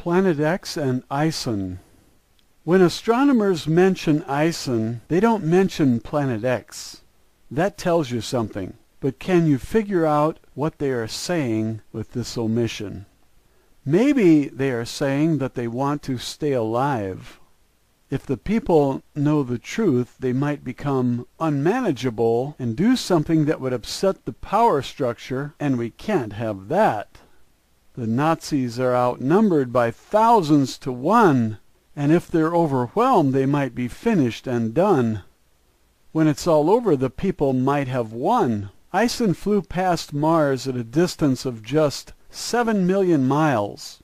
Planet X and Ison. When astronomers mention Ison, they don't mention Planet X. That tells you something. But can you figure out what they are saying with this omission? Maybe they are saying that they want to stay alive. If the people know the truth, they might become unmanageable and do something that would upset the power structure, and we can't have that. The Nazis are outnumbered by thousands to 1, and if they're overwhelmed, they might be finished and done. When it's all over, the people might have won. Ison flew past Mars at a distance of just 7 million miles,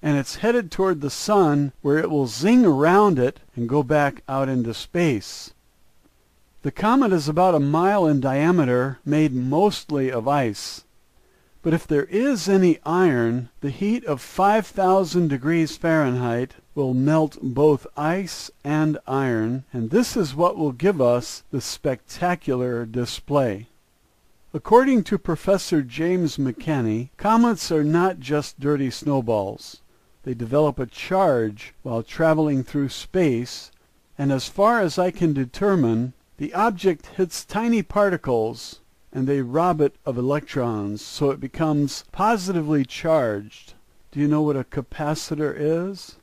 and it's headed toward the sun, where it will zing around it and go back out into space. The comet is about a mile in diameter, made mostly of ice. But if there is any iron, the heat of 5,000 degrees Fahrenheit will melt both ice and iron, and this is what will give us the spectacular display. According to Professor James McKenney, comets are not just dirty snowballs. They develop a charge while traveling through space, and as far as I can determine, the object hits tiny particles, and they rob it of electrons, so it becomes positively charged. Do you know what a capacitor is?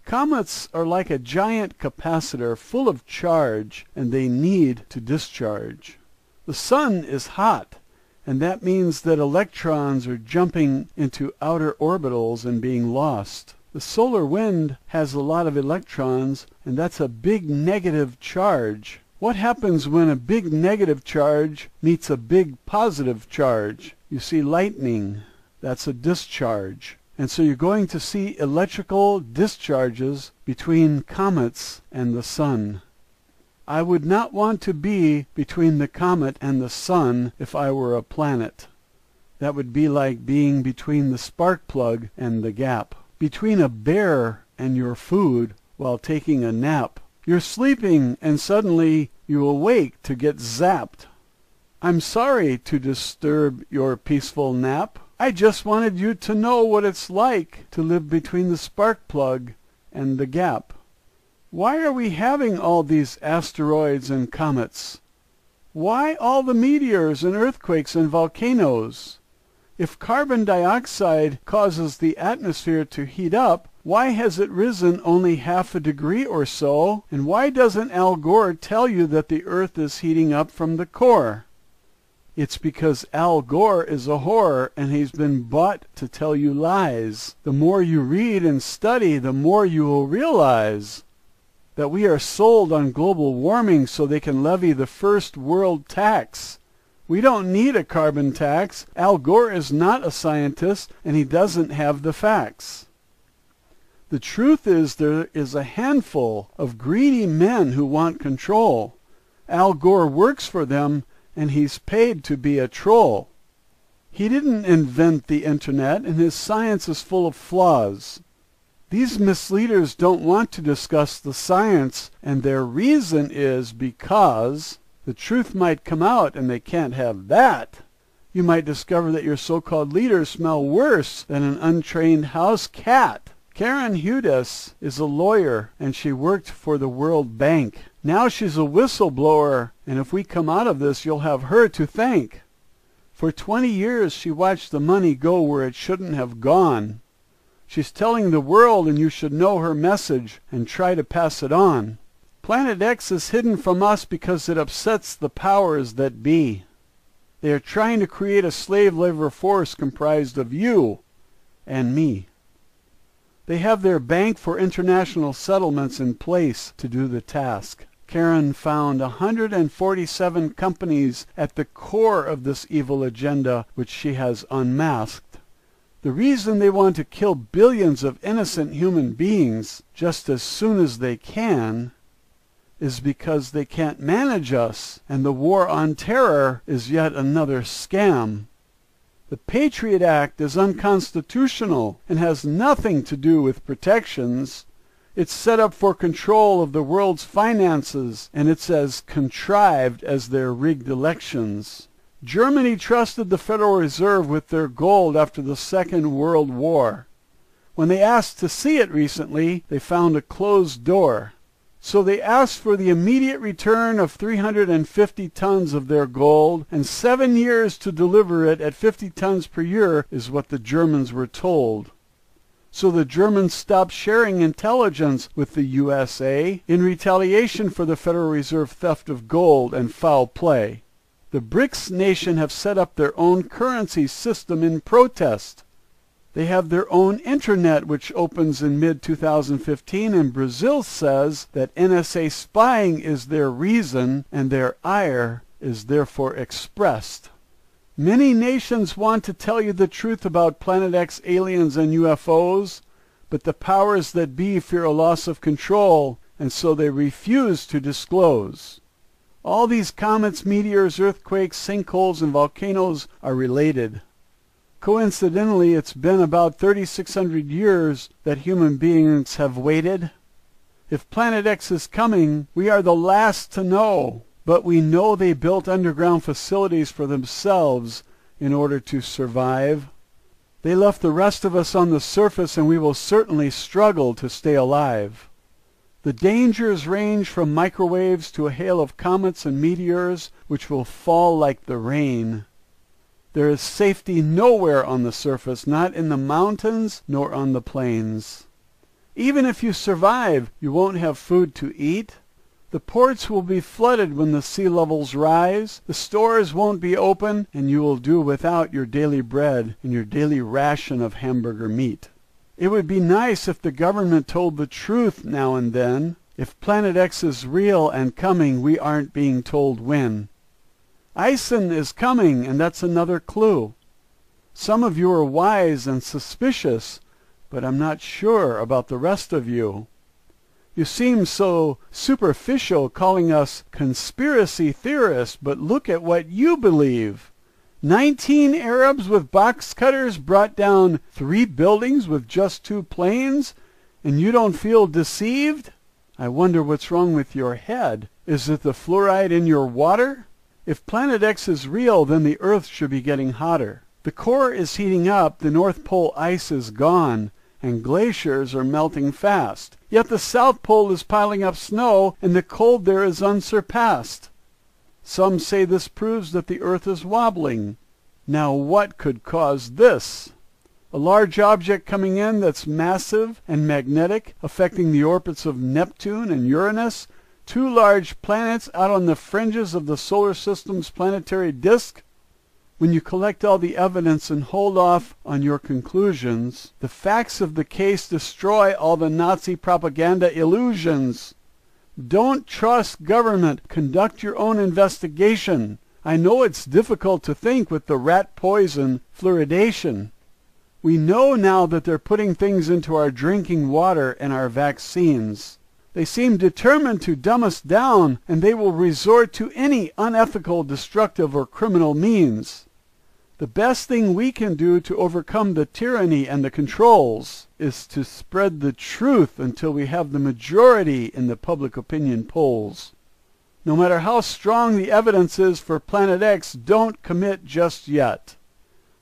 Comets are like a giant capacitor full of charge, and they need to discharge. The sun is hot, and that means that electrons are jumping into outer orbitals and being lost. The solar wind has a lot of electrons, and that's a big negative charge. What happens when a big negative charge meets a big positive charge? You see lightning. That's a discharge. And so you're going to see electrical discharges between comets and the sun. I would not want to be between the comet and the sun if I were a planet. That would be like being between the spark plug and the gap. Between a bear and your food while taking a nap. You're sleeping and suddenly you awake to get zapped. I'm sorry to disturb your peaceful nap. I just wanted you to know what it's like to live between the spark plug and the gap. Why are we having all these asteroids and comets? Why all the meteors and earthquakes and volcanoes? If carbon dioxide causes the atmosphere to heat up, why has it risen only half a degree or so? And why doesn't Al Gore tell you that the Earth is heating up from the core? It's because Al Gore is a whore, and he's been bought to tell you lies. The more you read and study, the more you will realize that we are sold on global warming so they can levy the first world tax. We don't need a carbon tax. Al Gore is not a scientist, and he doesn't have the facts. The truth is there is a handful of greedy men who want control. Al Gore works for them, and he's paid to be a troll. He didn't invent the internet, and his science is full of flaws. These misleaders don't want to discuss the science, and their reason is because the truth might come out, and they can't have that. You might discover that your so-called leaders smell worse than an untrained house cat. Karen Hudes is a lawyer, and she worked for the World Bank. Now she's a whistleblower, and if we come out of this, you'll have her to thank. For 20 years, she watched the money go where it shouldn't have gone. She's telling the world, and you should know her message and try to pass it on. Planet X is hidden from us because it upsets the powers that be. They are trying to create a slave labor force comprised of you and me. They have their Bank for International Settlements in place to do the task. Karen found 147 companies at the core of this evil agenda, which she has unmasked. The reason they want to kill billions of innocent human beings just as soon as they can is because they can't manage us, and the war on terror is yet another scam. The Patriot Act is unconstitutional and has nothing to do with protections. It's set up for control of the world's finances, and it's as contrived as their rigged elections. Germany trusted the Federal Reserve with their gold after the Second World War. When they asked to see it recently, they found a closed door. So they asked for the immediate return of 350 tons of their gold, and 7 years to deliver it at 50 tons per year is what the Germans were told. So the Germans stopped sharing intelligence with the USA in retaliation for the Federal Reserve theft of gold and foul play. The BRICS nation have set up their own currency system in protest. They have their own intranet, which opens in mid-2015, and Brazil says that NSA spying is their reason, and their ire is therefore expressed. Many nations want to tell you the truth about Planet X aliens and UFOs, but the powers that be fear a loss of control, and so they refuse to disclose. All these comets, meteors, earthquakes, sinkholes, and volcanoes are related. Coincidentally, it's been about 3,600 years that human beings have waited. If Planet X is coming, we are the last to know, but we know they built underground facilities for themselves in order to survive. They left the rest of us on the surface, and we will certainly struggle to stay alive. The dangers range from microwaves to a hail of comets and meteors, which will fall like the rain. There is safety nowhere on the surface, not in the mountains nor on the plains. Even if you survive, you won't have food to eat. The ports will be flooded when the sea levels rise. The stores won't be open, and you will do without your daily bread and your daily ration of hamburger meat. It would be nice if the government told the truth now and then. If Planet X is real and coming, we aren't being told when. Ison is coming, and that's another clue. Some of you are wise and suspicious, but I'm not sure about the rest of you. You seem so superficial calling us conspiracy theorists, but look at what you believe. 19 Arabs with box cutters brought down 3 buildings with just 2 planes, and you don't feel deceived? I wonder what's wrong with your head. Is it the fluoride in your water? If Planet X is real, then the Earth should be getting hotter. The core is heating up, the North Pole ice is gone, and glaciers are melting fast. Yet the South Pole is piling up snow, and the cold there is unsurpassed. Some say this proves that the Earth is wobbling. Now what could cause this? A large object coming in that's massive and magnetic, affecting the orbits of Neptune and Uranus, 2 large planets out on the fringes of the solar system's planetary disk? When you collect all the evidence and hold off on your conclusions, the facts of the case destroy all the Nazi propaganda illusions. Don't trust government. Conduct your own investigation. I know it's difficult to think with the rat poison fluoridation. We know now that they're putting things into our drinking water and our vaccines. They seem determined to dumb us down, and they will resort to any unethical, destructive, or criminal means. The best thing we can do to overcome the tyranny and the controls is to spread the truth until we have the majority in the public opinion polls. No matter how strong the evidence is for Planet X, don't commit just yet.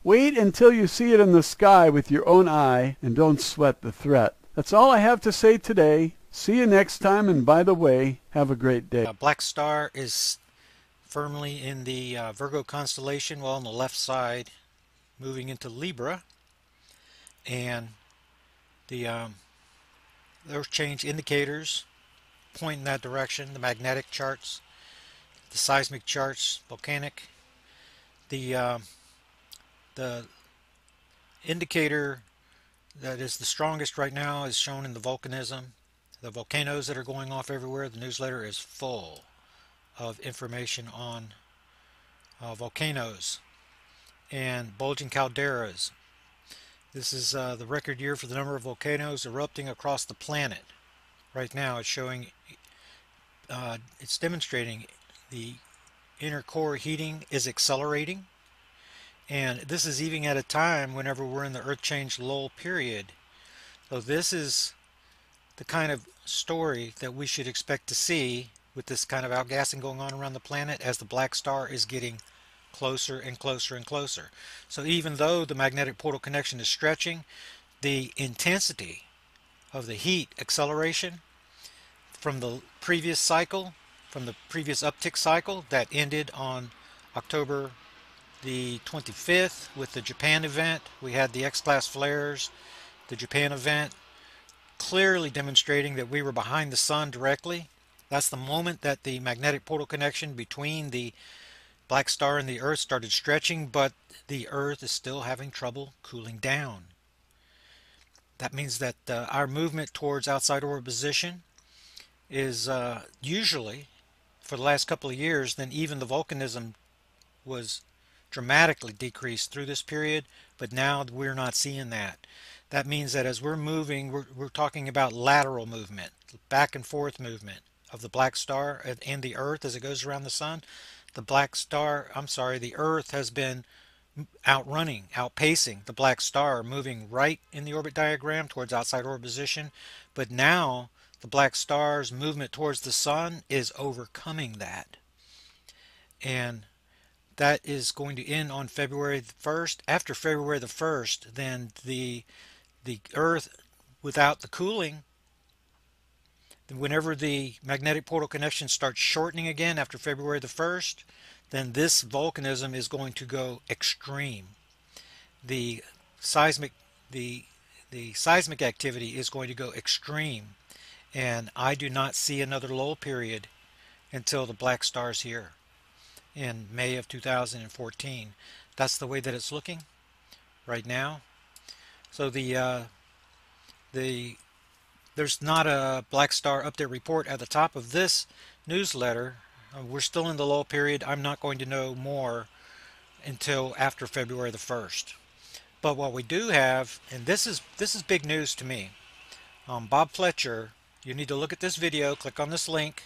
Wait until you see it in the sky with your own eye, and don't sweat the threat. That's all I have to say today. See you next time, and by the way, have a great day. Black Star is firmly in the Virgo constellation, well on the left side, moving into Libra, and the earth change indicators point in that direction. The magnetic charts, the seismic charts, volcanic. The indicator that is the strongest right now is shown in the volcanism. The volcanoes that are going off everywhere. The newsletter is full of information on volcanoes and bulging calderas. This is the record year for the number of volcanoes erupting across the planet. Right now it's showing, it's demonstrating the inner core heating is accelerating, and this is even at a time whenever we're in the earth change lull period. So this is the kind of story that we should expect to see with this kind of outgassing going on around the planet as the black star is getting closer and closer and closer. So even though the magnetic portal connection is stretching, the intensity of the heat acceleration from the previous cycle, from the previous uptick cycle that ended on October the 25th with the Japan event. We had the X-class flares, the Japan event, clearly demonstrating that we were behind the sun directly. That's the moment that the magnetic portal connection between the black star and the Earth started stretching, but the Earth is still having trouble cooling down. That means that our movement towards outside orbit position is usually, for the last couple of years, then even the volcanism was dramatically decreased through this period, but now we're not seeing that. That means that as we're moving, we're talking about lateral movement, back and forth movement of the black star and the Earth as it goes around the sun. The Earth has been outpacing the black star, moving right in the orbit diagram towards outside orbit position. But now the black star's movement towards the sun is overcoming that. And that is going to end on February the 1st. After February the 1st, then the Earth, without the cooling, whenever the magnetic portal connection starts shortening again after February the 1st, then this volcanism is going to go extreme. The seismic activity is going to go extreme, and I do not see another lull period until the black star's here in May of 2014. That's the way that it's looking right now. So there's not a black star update report at the top of this newsletter. We're still in the lull period. I'm not going to know more until after February the 1st. But what we do have, and this is big news to me. Bob Fletcher, you need to look at this video, click on this link,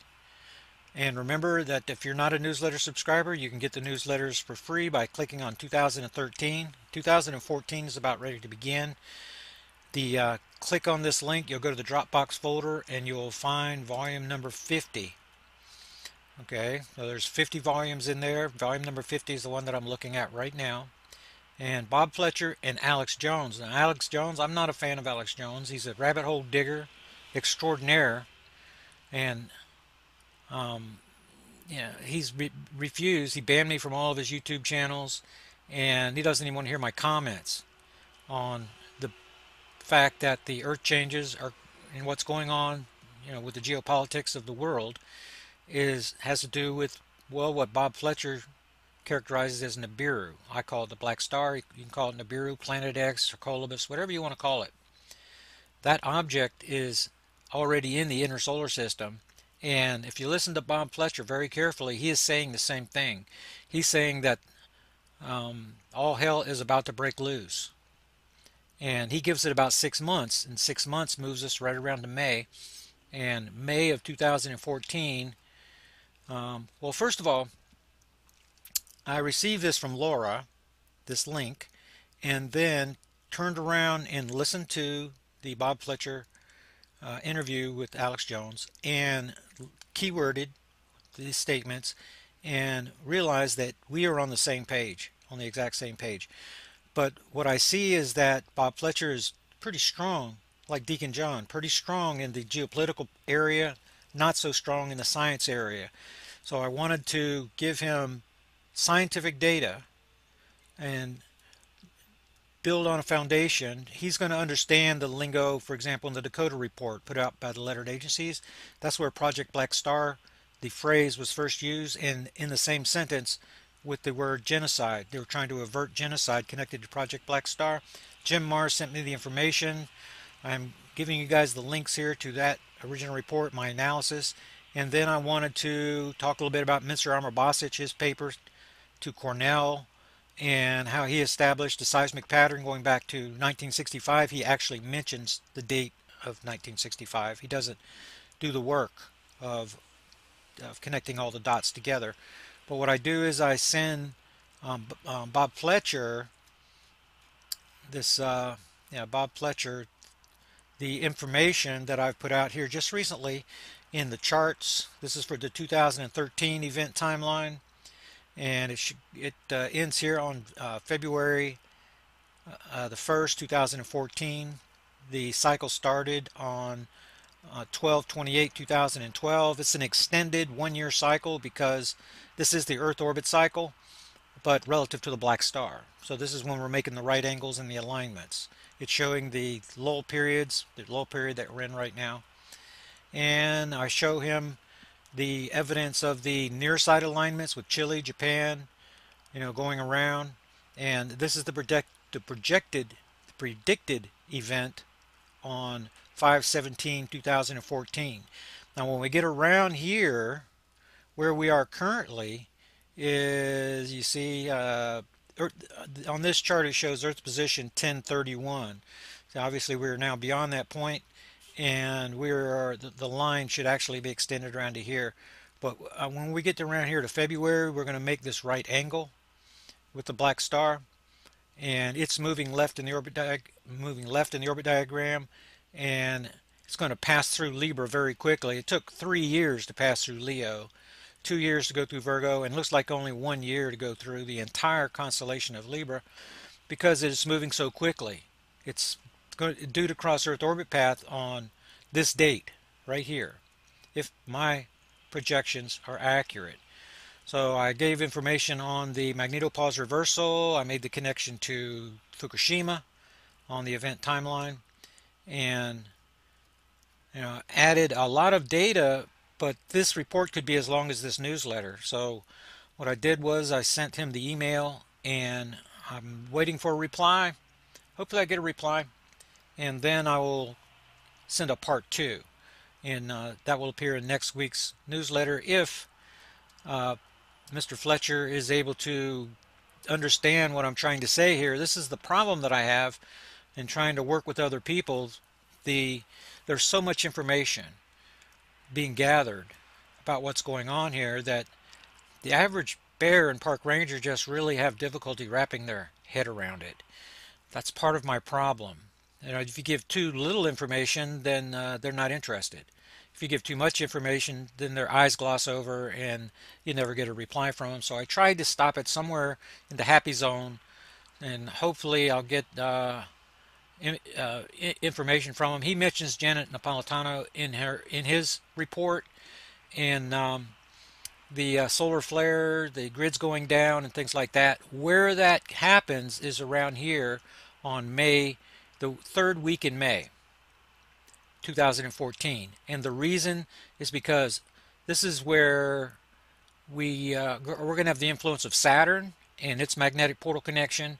and remember that if you're not a newsletter subscriber, you can get the newsletters for free by clicking on 2013. 2014 is about ready to begin. Click on this link, you'll go to the Dropbox folder, and you'll find volume number 50. Okay, so there's 50 volumes in there. Volume number 50 is the one that I'm looking at right now. And Bob Fletcher and Alex Jones. Now, Alex Jones, I'm not a fan of Alex Jones. He's a rabbit hole digger extraordinaire. And he's refused. He banned me from all of his YouTube channels, and he doesn't even want to hear my comments on the fact that the Earth changes are and what's going on, with the geopolitics of the world has to do with, well, what Bob Fletcher characterizes as nibiru. I call it the black star. You can call it nibiru, Planet X, or Colobus, whatever you want to call it. That object is already in the inner solar system. And if you listen to Bob Fletcher very carefully, he is saying the same thing. He's saying that all hell is about to break loose. And he gives it about 6 months, and 6 months moves us right around to May. And May of 2014, well, first of all, I received this from Laura, this link, and then turned around and listened to the Bob Fletcher interview with Alex Jones and keyworded these statements and realized that we are on the same page, on the exact same page. But what I see is that Bob Fletcher is pretty strong, like Deacon John, pretty strong in the geopolitical area, not so strong in the science area. So I wanted to give him scientific data and build on a foundation. He's going to understand the lingo, for example, in the Dakota report put out by the lettered agencies. That's where Project Black Star, the phrase, was first used, and in the same sentence with the word genocide. They were trying to avert genocide connected to Project Black Star. Jim Mars sent me the information. I'm giving you guys the links here to that original report, my analysis. And then I wanted to talk a little bit about Mr. Amar Bosic, his paper to Cornell, and how he established a seismic pattern going back to 1965. He actually mentions the date of 1965. He doesn't do the work of connecting all the dots together. But what I do is I send Bob Fletcher Bob Fletcher the information that I've put out here just recently in the charts. This is for the 2013 event timeline, and it ends here on February the 1st, 2014. The cycle started on 12/28/2012. It's an extended 1-year cycle because this is the Earth orbit cycle, but relative to the black star. So this is when we're making the right angles and the alignments. It's showing the lull periods, the lull period that we're in right now. And I show him the evidence of the near side alignments with Chile, Japan, going around. And this is the predicted event on 5/17/2014. Now when we get around here, where we are currently is, you see, on this chart it shows Earth's position 1031. So obviously we're now beyond that point, and the line should actually be extended around to here. But when we get to around here to February, we're going to make this right angle with the black star, and it's moving left in the orbit diagram, and it's going to pass through Libra very quickly. It took 3 years to pass through Leo, 2 years to go through Virgo, and looks like only 1 year to go through the entire constellation of Libra, because it's moving so quickly. It's due to cross Earth orbit path on this date right here, if my projections are accurate. So I gave information on the magnetopause reversal. I made the connection to Fukushima on the event timeline, and added a lot of data, but this report could be as long as this newsletter. So what I did was I sent him the email, and I'm waiting for a reply. Hopefully I get a reply, and then I will send a part 2, and that will appear in next week's newsletter if Mr. Fletcher is able to understand what I'm trying to say here. This is the problem that I have in trying to work with other people. There's so much information being gathered about what's going on here that the average bear and park ranger just really have difficulty wrapping their head around it. That's part of my problem. If you give too little information, then they're not interested. If you give too much information, then their eyes gloss over and you never get a reply from them. So I tried to stop it somewhere in the happy zone, and hopefully I'll get information from him. He mentions Janet Napolitano in his report, and the solar flare, the grids going down and things like that. Where that happens is around here on May, the 3rd week in May 2014, and the reason is because this is where we're going to have the influence of Saturn and its magnetic portal connection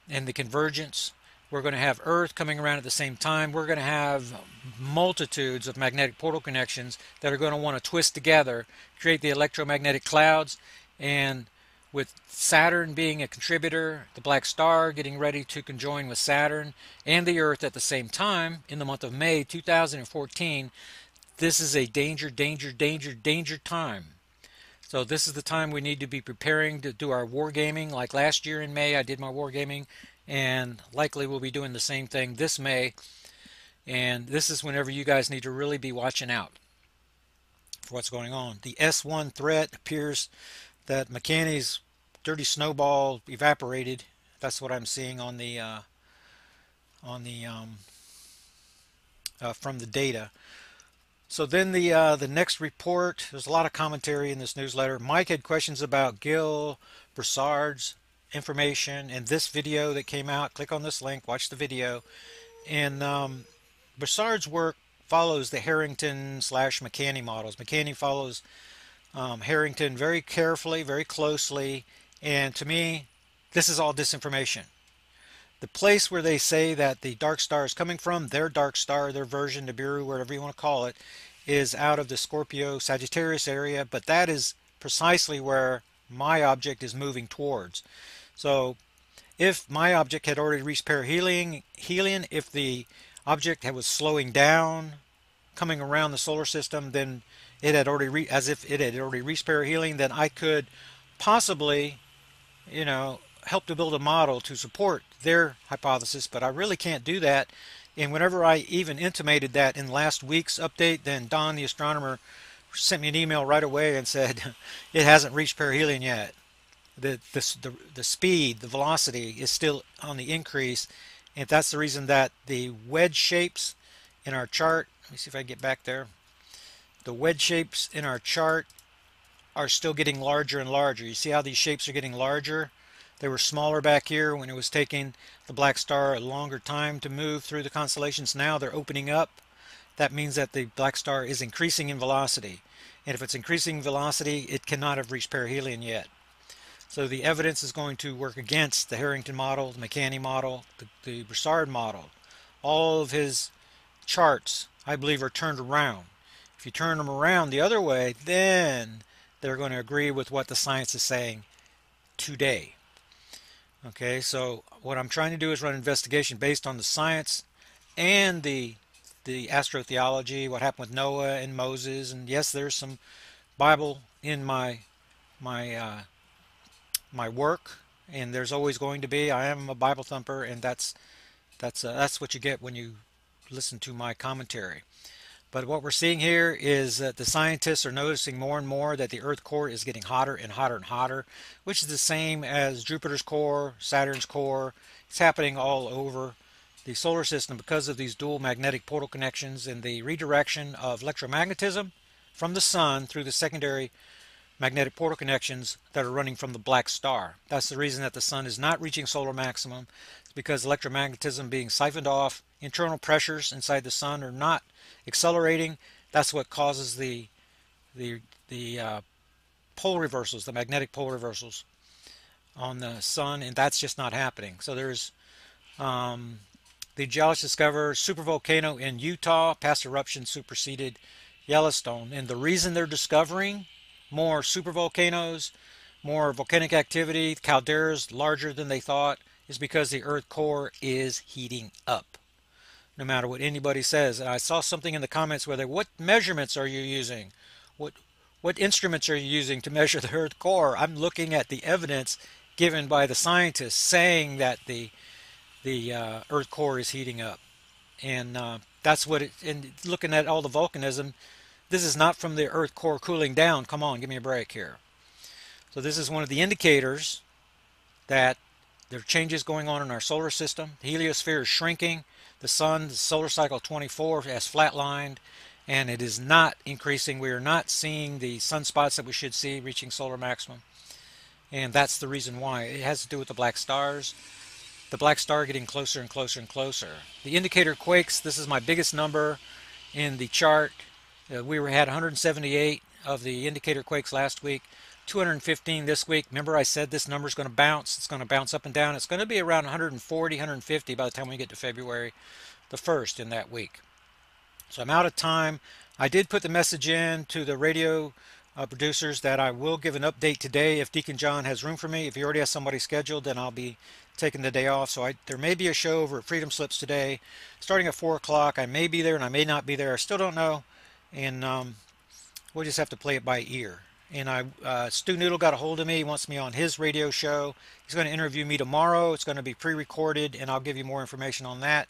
and the convergence. We're going to have Earth coming around at the same time. We're going to have multitudes of magnetic portal connections that are going to want to twist together, create the electromagnetic clouds, and with Saturn being a contributor, the black star getting ready to conjoin with Saturn and the Earth at the same time in the month of May 2014, this is a danger time. So this is the time we need to be preparing to do our wargaming. Like last year in May, I did my wargaming, and likely we'll be doing the same thing this May. And this is whenever you guys need to really be watching out for what's going on. The S1 threat appears that McCanney's dirty snowball evaporated. That's what I'm seeing on the from the data. So then the next report, there's a lot of commentary in this newsletter. Mike had questions about Gil Broussard's information and this video that came out. Click on this link, watch the video. And Broussard's work follows the Harrington/McCanney models. McCanney follows Harrington very carefully, very closely, and to me, this is all disinformation. The place where they say that the dark star is coming from, their dark star, their version, nibiru, whatever you want to call it, is out of the Scorpio-Sagittarius area, but that is precisely where my object is moving towards. So if my object had already reached perihelion, if the object was slowing down, coming around the solar system, then it had already reached perihelion, then I could possibly, help to build a model to support their hypothesis, but I really can't do that. And whenever I even intimated that in last week's update, then Don the astronomer sent me an email right away and said it hasn't reached perihelion yet. the speed, the velocity is still on the increase, and that's the reason that the wedge shapes in our chart. Let me see if I get back there. The wedge shapes in our chart are still getting larger and larger. You see how these shapes are getting larger? They were smaller back here when it was taking the black star a longer time to move through the constellations. Now they're opening up. That means that the black star is increasing in velocity. And if it's increasing velocity, it cannot have reached perihelion yet. So the evidence is going to work against the Harrington model, the McCanny model, the Broussard model. All of his charts, I believe, are turned around. If you turn them around the other way, then they're going to agree with what the science is saying today. Okay, so what I'm trying to do is run an investigation based on the science and the astrotheology, what happened with Noah and Moses, and yes, there's some Bible in my work, and there's always going to be. I am a Bible thumper, and that's what you get when you listen to my commentary. But what we're seeing here is that the scientists are noticing more and more that the Earth core is getting hotter and hotter and hotter, which is the same as Jupiter's core, Saturn's core. It's happening all over the solar system because of these dual magnetic portal connections and the redirection of electromagnetism from the sun through the secondary magnetic portal connections that are running from the black star. That's the reason that the sun is not reaching solar maximum. It's because electromagnetism being siphoned off, internal pressures inside the sun are not accelerating. That's what causes the pole reversals, the magnetic pole reversals on the sun, and that's just not happening. So there's the geologists discover supervolcano in Utah. Past eruption superseded Yellowstone, and the reason they're discovering more supervolcanoes, more volcanic activity, calderas larger than they thought, is because the Earth core is heating up. No matter what anybody says. And I saw something in the comments where what measurements are you using? What instruments are you using to measure the Earth core? I'm looking at the evidence given by the scientists saying that the Earth core is heating up. And that's what it, and looking at all the volcanism, this is not from the Earth core cooling down. Come on, give me a break here. So this is one of the indicators that there are changes going on in our solar system. The heliosphere is shrinking. The sun, the solar cycle 24 has flatlined, and it is not increasing. We are not seeing the sunspots that we should see reaching solar maximum. And that's the reason why. It has to do with the black stars. The black star getting closer and closer and closer. The indicator quakes, this is my biggest number in the chart. We had 178 of the indicator quakes last week, 215 this week. Remember I said this number is going to bounce. It's going to bounce up and down. It's going to be around 140, 150 by the time we get to February the 1st in that week. So I'm out of time. I did put the message in to the radio producers that I will give an update today if Deacon John has room for me. If he already has somebody scheduled, then I'll be taking the day off. So there may be a show over at Freedom Slips today starting at 4 o'clock. I may be there and I may not be there. I still don't know. And we'll just have to play it by ear. And Stu Noodle got a hold of me. He wants me on his radio show. He's going to interview me tomorrow. It's going to be pre-recorded, and I'll give you more information on that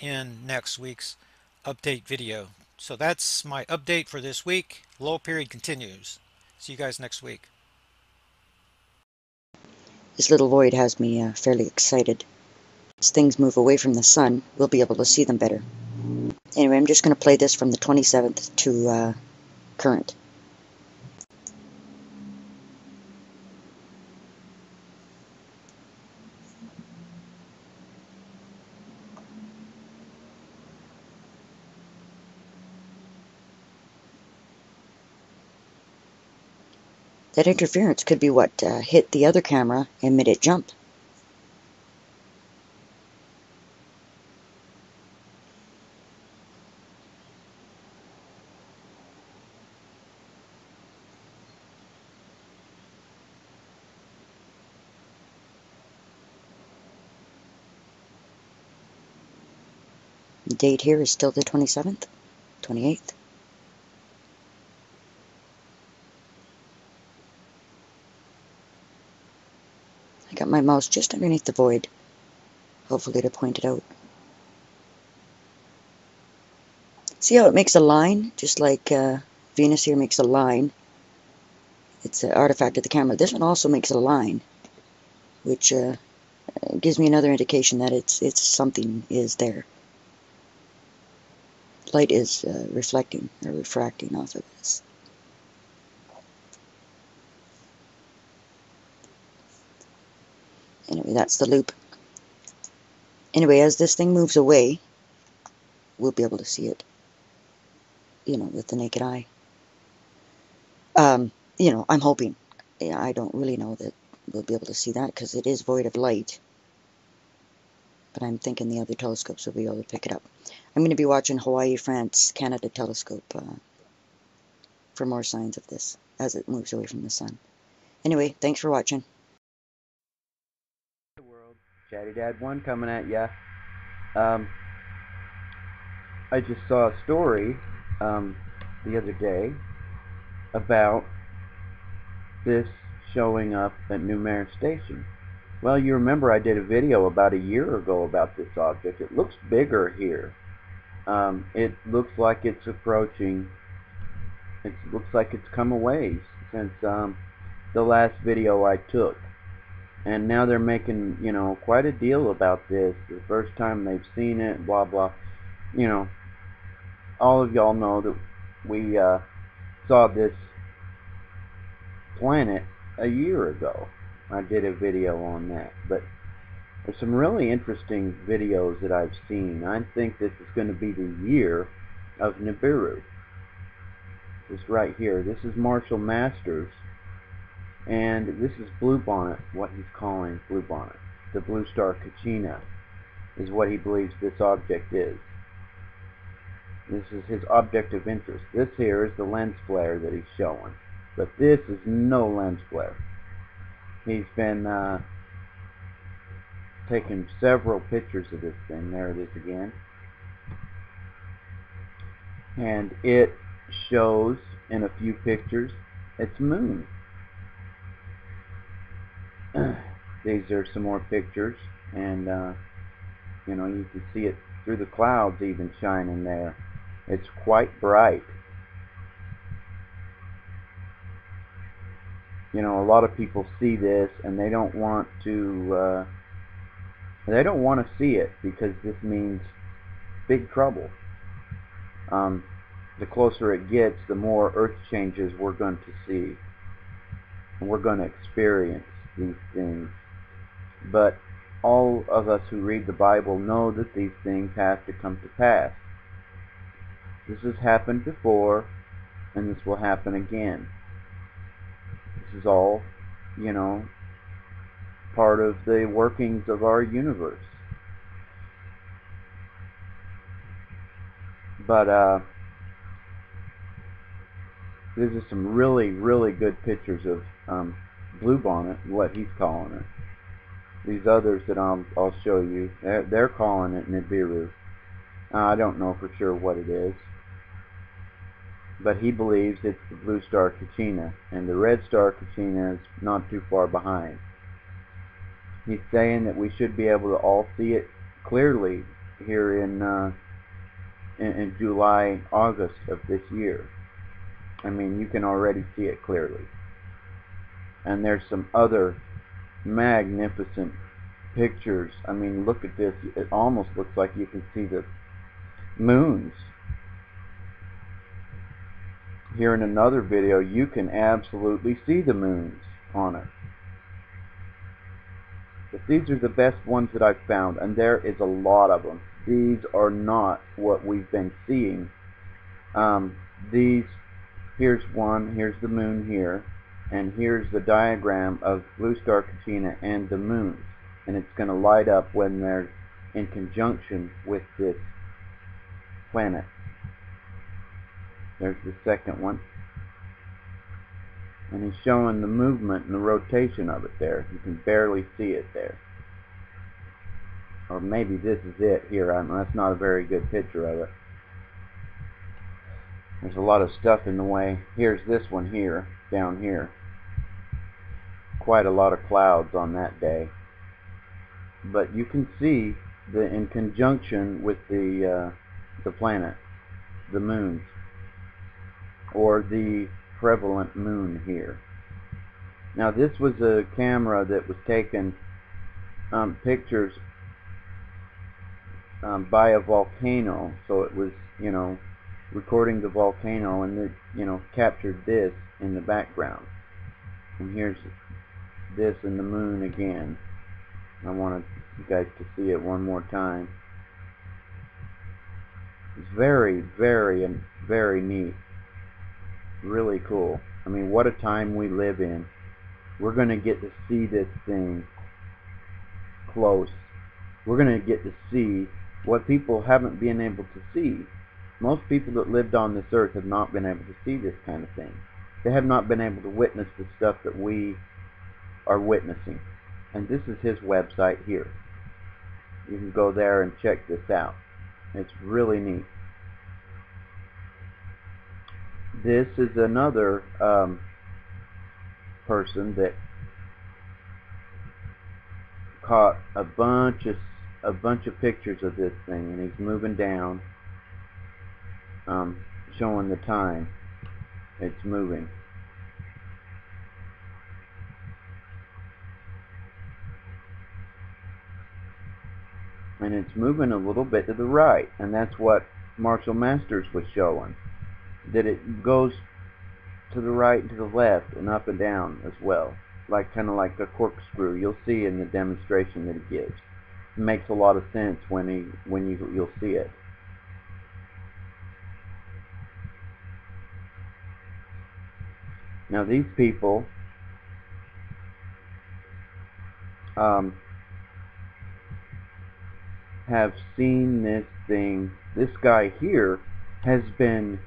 in next week's update video. So that's my update for this week. Low period continues. See you guys next week. This little void has me fairly excited. As things move away from the sun, we'll be able to see them better. Anyway, I'm just going to play this from the 27th to current. That interference could be what hit the other camera and made it jump. The date here is still the 27th, 28th. I got my mouse just underneath the void, hopefully to point it out. See how it makes a line? Just like Venus here makes a line. It's an artifact of the camera. This one also makes a line, which gives me another indication that it's something is there. Light is reflecting or refracting off of this. Anyway, that's the loop. Anyway, as this thing moves away, we'll be able to see it, with the naked eye. I'm hoping. Yeah, I don't really know that we'll be able to see that because it is void of light. But I'm thinking the other telescopes will be able to pick it up. I'm going to be watching Hawaii, France, Canada telescope for more signs of this as it moves away from the sun. Anyway, thanks for watching. Chatty Dad 1 coming at ya. I just saw a story the other day about this showing up at New Marin Station. Well, you remember I did a video about a year ago about this object. It looks bigger here. It looks like it's approaching. It looks like it's come a ways since the last video I took. And now they're making, quite a deal about this. The first time they've seen it, blah, blah. All of y'all know that we saw this planet a year ago. I did a video on that. But there's some really interesting videos that I've seen. I think this is going to be the year of Nibiru. This right here. This is Marshall Masters. And this is Bluebonnet, what he's calling Bluebonnet. The blue star Kachina is what he believes this object is. This is his object of interest. This here is the lens flare that he's showing. But this is no lens flare. He's been taking several pictures of this thing. There it is again. And it shows in a few pictures its moon. These are some more pictures, and you can see it through the clouds even shining there. It's quite bright. A lot of people see this and they don't want to see it because this means big trouble. The closer it gets, the more earth changes we're going to see, and we're going to experience these things. But all of us who read the Bible know that these things have to come to pass. This has happened before, and this will happen again. This is all, part of the workings of our universe. But these are some really, really good pictures of Bluebonnet, what he's calling it. These others that I'll show you, they're calling it Nibiru. I don't know for sure what it is, but he believes it's the blue star Kachina, and the red star Kachina is not too far behind. He's saying that we should be able to all see it clearly here in July, August of this year. I mean, you can already see it clearly. And there's some other magnificent pictures. I mean, look at this. It almost looks like you can see the moons. Here in another video, you can absolutely see the moons on it. But these are the best ones that I've found, and there is a lot of them. These are not what we've been seeing. Here's one, here's the moon here, and here's the diagram of blue star Kachina and the moons. And it's going to light up when they're in conjunction with this planet. There's the second one. And he's showing the movement and the rotation of it there. You can barely see it there. Or maybe this is it here. That's not a very good picture of it. There's a lot of stuff in the way. Here's this one here, down here. Quite a lot of clouds on that day. But you can see in conjunction with the planet, the moons, or the prevalent moon here. Now this was a camera that was taking pictures by a volcano, so it was, you know, recording the volcano, and it, you know, captured this in the background. And here's this and the moon again. I wanted you guys to see it one more time. It's very, very, and very neat. Really cool. I mean, what a time we live in. We're going to get to see this thing close. We're going to get to see what people haven't been able to see. Most people that lived on this earth have not been able to see this kind of thing. They have not been able to witness the stuff that we are witnessing. And this is his website here. You can go there and check this out. It's really neat. This is another person that caught a bunch of pictures of this thing, and he's moving down, showing the time it's moving. And it's moving a little bit to the right, and that's what Marshall Masters was showing, that it goes to the right and to the left and up and down as well, like kind of like a corkscrew. You'll see in the demonstration that he gives. It makes a lot of sense when you'll see it. Now these people have seen this thing. This guy here has been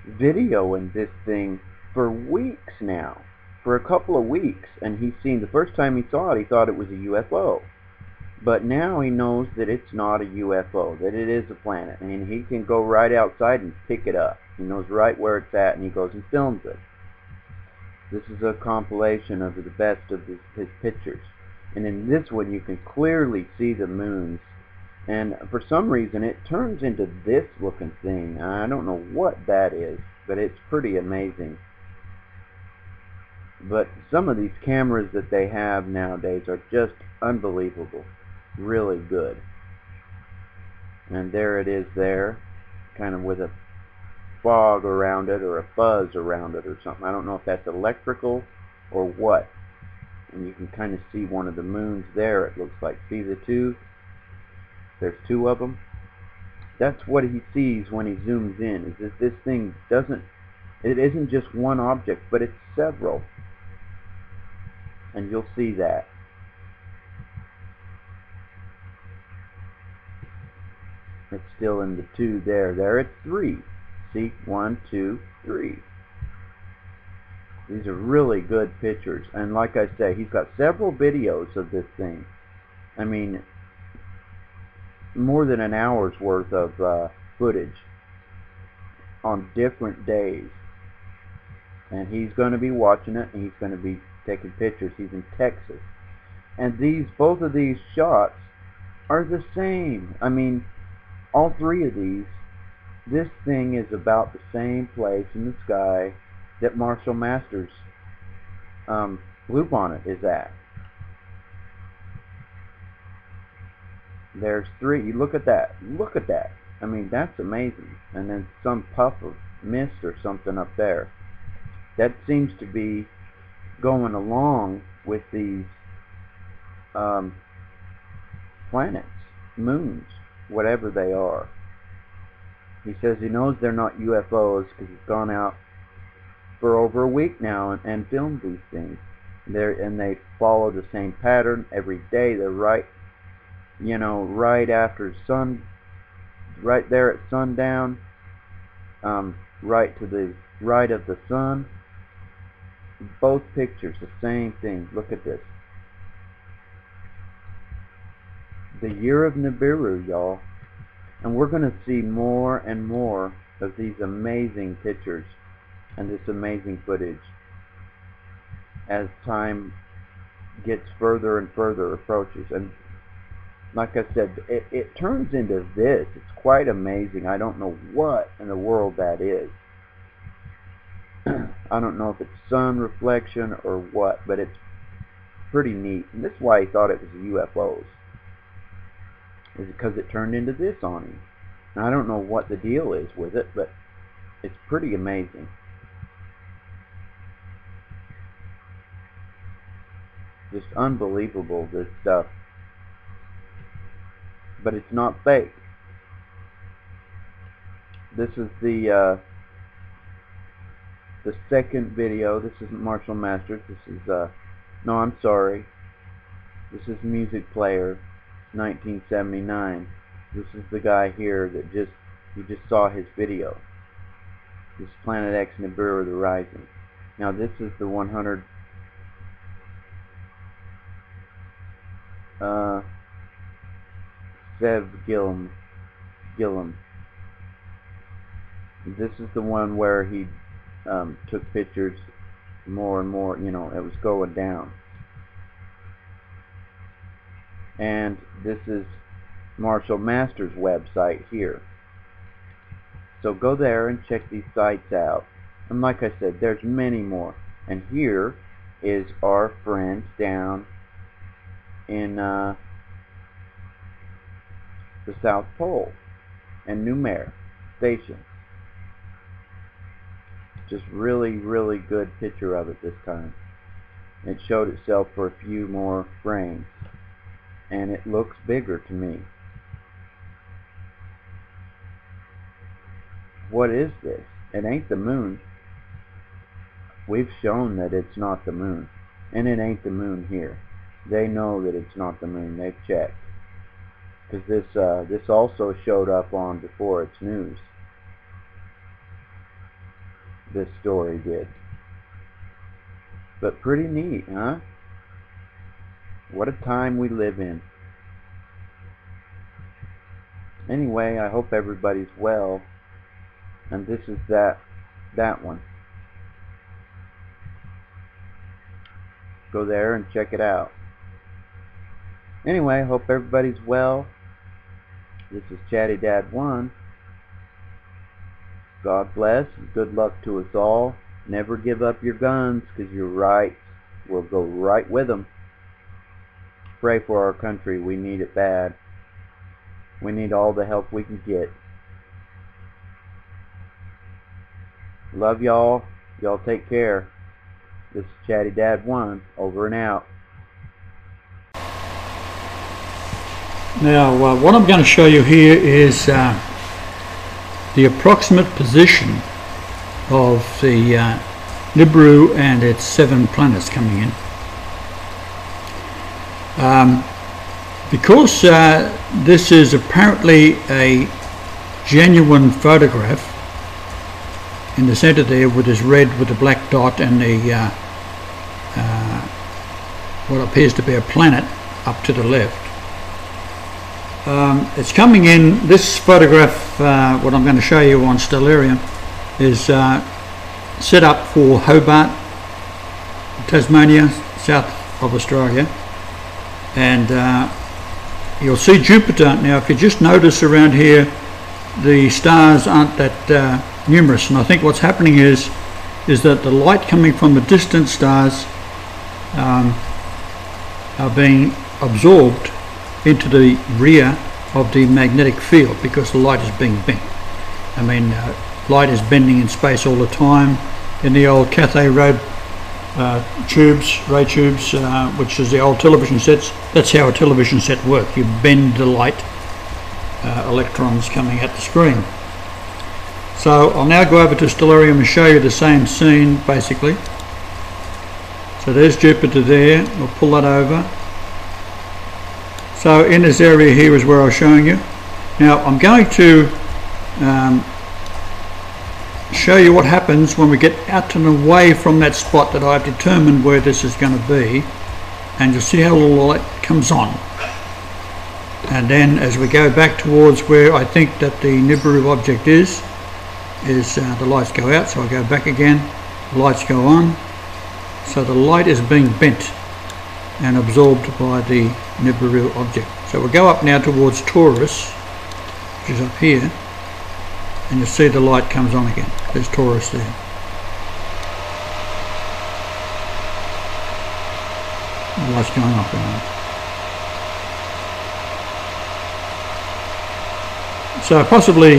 videoing this thing for weeks now, for a couple of weeks, and he's seen, the first time he saw it, he thought it was a UFO, but now he knows that it's not a UFO, that it is a planet, and he can go right outside and pick it up. He knows right where it's at, and he goes and films it. This is a compilation of the best of his pictures, and in this one you can clearly see the moons. And for some reason it turns into this looking thing. I don't know what that is, but it's pretty amazing. But some of these cameras that they have nowadays are just unbelievable. Really good. And there it is there, kind of with a fog around it or a fuzz around it or something. I don't know if that's electrical or what. And you can kind of see one of the moons there, it looks like. See the two? There's two of them. That's what he sees when he zooms in, is that this thing it isn't just one object, but it's several. And you'll see that. It's still in the two there. There it's three. See? 1, 2, 3. These are really good pictures. And like I say, he's got several videos of this thing. I mean, more than an hour's worth of footage on different days, and he's going to be watching it, and he's going to be taking pictures. He's in Texas, and both of these shots are the same. I mean, all three of these, this thing is about the same place in the sky that Marshall Masters' bluebonnet is at. There's three. You look at that. Look at that. I mean, that's amazing. And then some puff of mist or something up there. That seems to be going along with these planets, moons, whatever they are. He says he knows they're not UFOs because he's gone out for over a week now and filmed these things. And they follow the same pattern every day. They're right, you know, right after sun, right there at sundown, right to the right of the sun. Both pictures, the same thing. Look at this. The year of Nibiru, y'all. And we're going to see more and more of these amazing pictures and this amazing footage as time gets further and further approaches. And like I said, it turns into this. It's quite amazing. I don't know what in the world that is. I don't know if it's sun reflection or what, but it's pretty neat. And this is why he thought it was UFOs, is because it turned into this on him. Now, I don't know what the deal is with it, but it's pretty amazing. Just unbelievable, this stuff. But it's not fake. This is the second video. This isn't Marshall Masters. This is no, I'm sorry. This is Music Player, 1979. This is the guy here that you just saw his video. This is Planet X Nibiru the Rising. Now this is the 100 Sev Gillum. This is the one where he took pictures more and more, you know, it was going down. And this is Marshall Masters' website here. So go there and check these sites out. And like I said, there's many more. And here is our friends down in the South Pole and Numer Station. Just really, really good picture of it this time. It showed itself for a few more frames, and it looks bigger to me. What is this? It ain't the moon. We've shown that it's not the moon, and it ain't the moon here. They know that it's not the moon. They've checked, because this also showed up on Before It's News. This story did. But pretty neat, huh? What a time we live in. Anyway, I hope everybody's well. And this is that one. Go there and check it out. Anyway, I hope everybody's well. This is Chatty Dad 1. God bless and good luck to us all. Never give up your guns, because your rights will go right with them. Pray for our country. We need it bad. We need all the help we can get. Love y'all. Y'all take care. This is Chatty Dad 1. Over and out. Now, what I'm going to show you here is the approximate position of the Nibiru and its 7 planets coming in. Because this is apparently a genuine photograph, in the center there with this red with the black dot and the what appears to be a planet up to the left. It's coming in, this photograph, what I'm going to show you on Stellarium, is set up for Hobart, Tasmania, south of Australia. And you'll see Jupiter. Now if you just notice around here, the stars aren't that numerous, and I think what's happening is that the light coming from the distant stars are being absorbed into the rear of the magnetic field, because the light is being bent. I mean, light is bending in space all the time. In the old Cathay ray tubes, which is the old television sets, that's how a television set works. You bend the light electrons coming at the screen. So I'll now go over to Stellarium and show you the same scene, basically. So there's Jupiter there. We'll pull that over. So in this area here is where I was showing you. Now I'm going to show you what happens when we get out and away from that spot that I've determined where this is going to be, and you'll see how the light comes on. And then as we go back towards where I think that the Nibiru object is the lights go out, so I go back again, the lights go on. So the light is being bent and absorbed by the Nibiru object. So we'll go up now towards Taurus, which is up here, and you'll see the light comes on again. There's Taurus there. The light's going off now. So possibly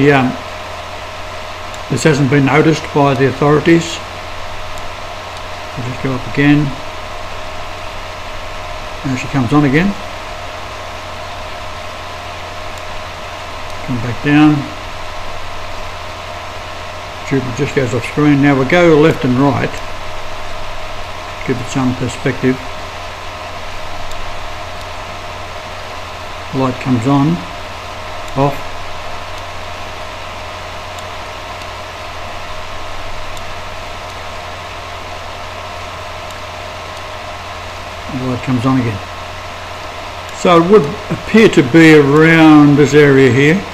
this hasn't been noticed by the authorities. I'll just go up again. Now she comes on again. Come back down. Jupiter just goes off screen. Now we'll go left and right. Give it some perspective. Light comes on, off. The light comes on again. So it would appear to be around this area here.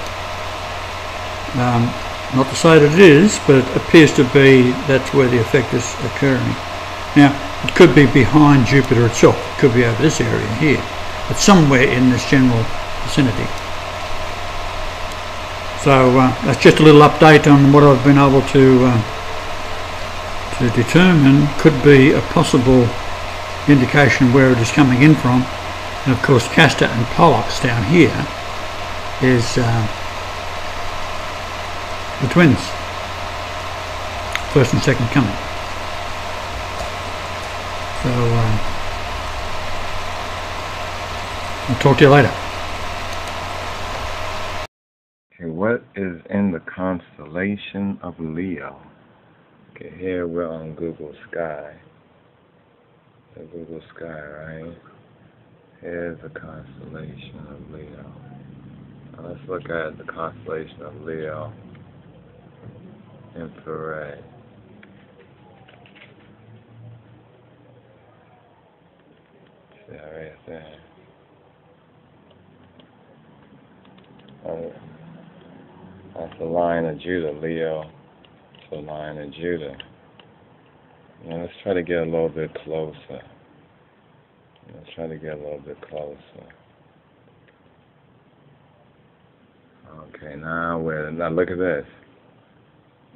Not to say that it is, but it appears to be that's where the effect is occurring. Now, it could be behind Jupiter itself. It could be over this area here, but somewhere in this general vicinity. So that's just a little update on what I've been able to determine could be a possible indication where it is coming in from. And of course, Castor and Pollux down here is the twins, first and second coming. So I'll talk to you later. Okay, what is in the constellation of Leo? Okay, here we're on Google Sky. The Google Sky, right? Here's the constellation of Leo. Now let's look at the constellation of Leo infrared. See that right there? That's the line of Judah, Leo. It's the line of Judah. Now let's try to get a little bit closer. Let's try to get a little bit closer. Okay, now look at this.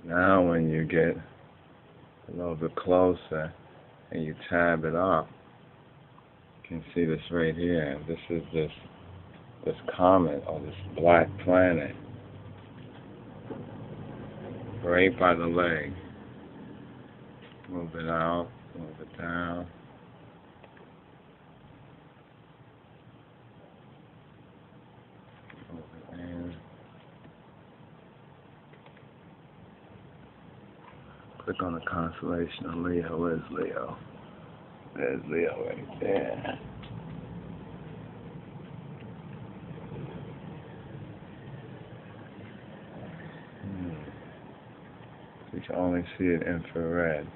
Now when you get a little bit closer and you tab it up, you can see this right here. This is this comet or this black planet right by the leg. Move it out, move it down. Move it in. Click on the constellation of Leo. Where's Leo? There's Leo right there. You can only see it infrared.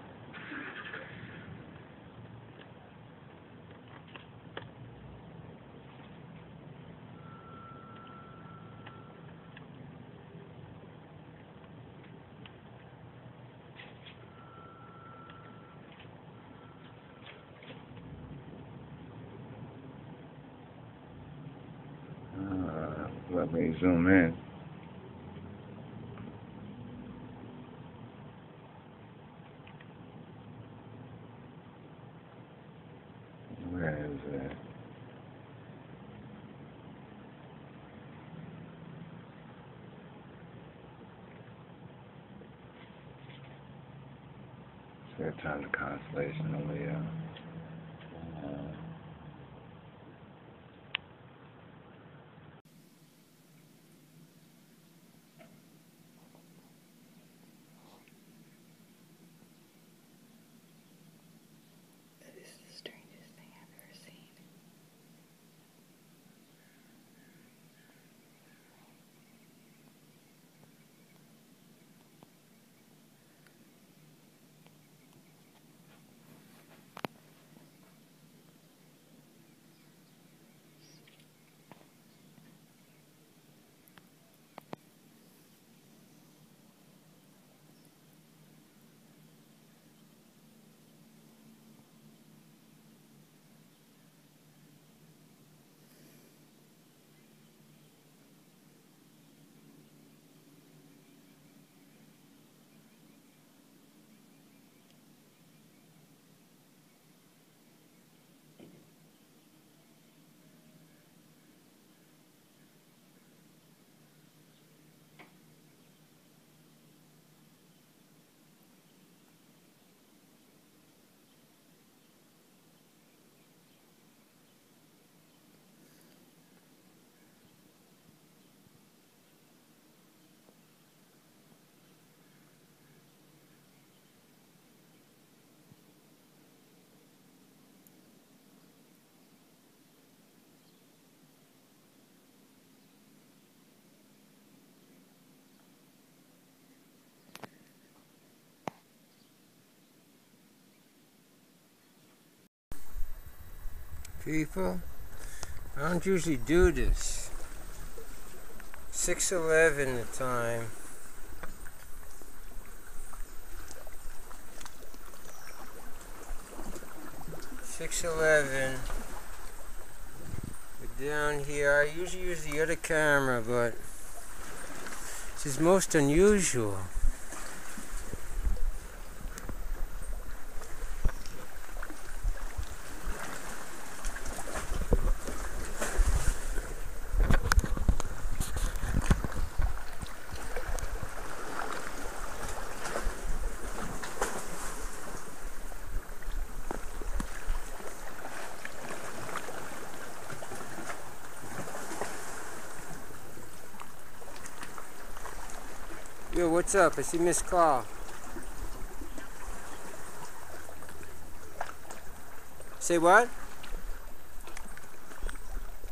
Let me zoom in. Where is it? Third time the constellation of Leo. People, I don't usually do this. 6:11 the time. We're down here. I usually use the other camera, but this is most unusual. Yo, what's up? I see Miss Call. Say what?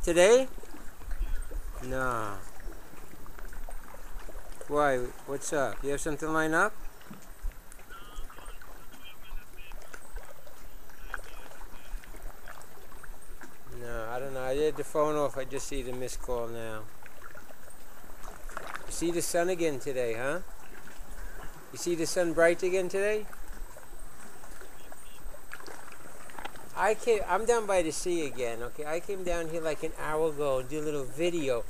Today? Nah. Why? What's up? You have something lined up? No, I don't know. I had the phone off. I just see the missed call now. You see the sun again today, huh? You see the sun bright again today? I'm down by the sea again, okay? I came down here like an hour ago and did a little video.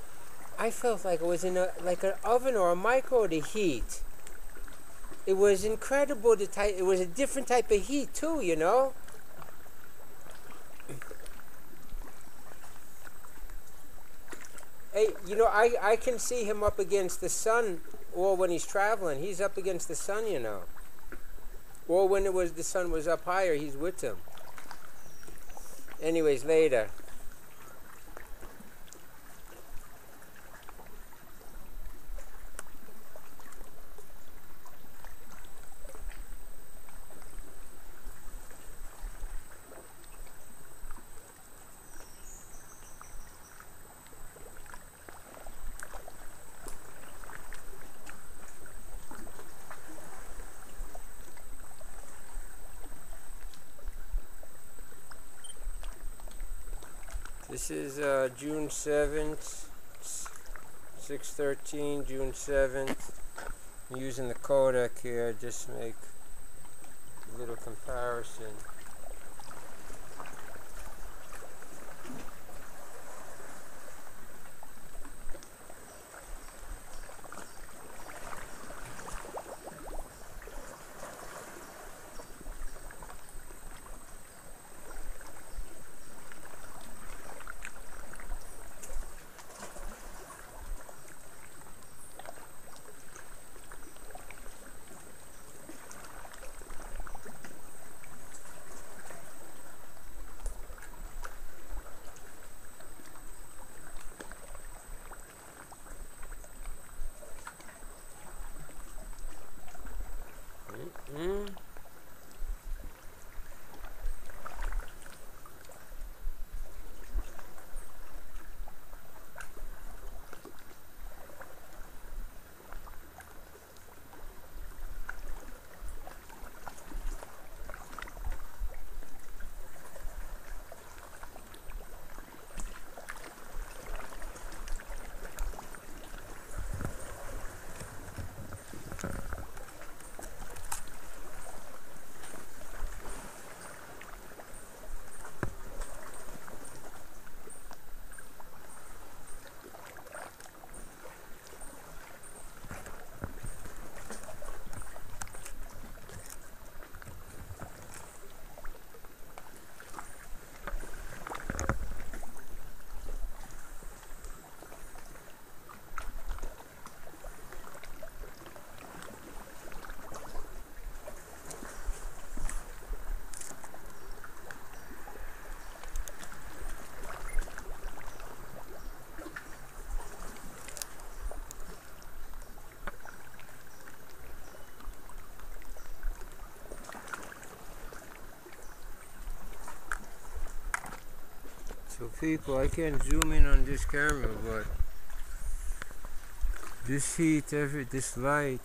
I felt like I was in like an oven or a micro, the heat. It was incredible. It was a different type of heat too, you know? Hey, you know, I can see him up against the sun, or when he's traveling, he's up against the sun, you know. Or when the sun was up higher, he's with him. Anyways, later. This is June 7th, 6/13, June 7th. I'm using the Kodak here just to make a little comparison. So people, I can't zoom in on this camera, but this heat, this light,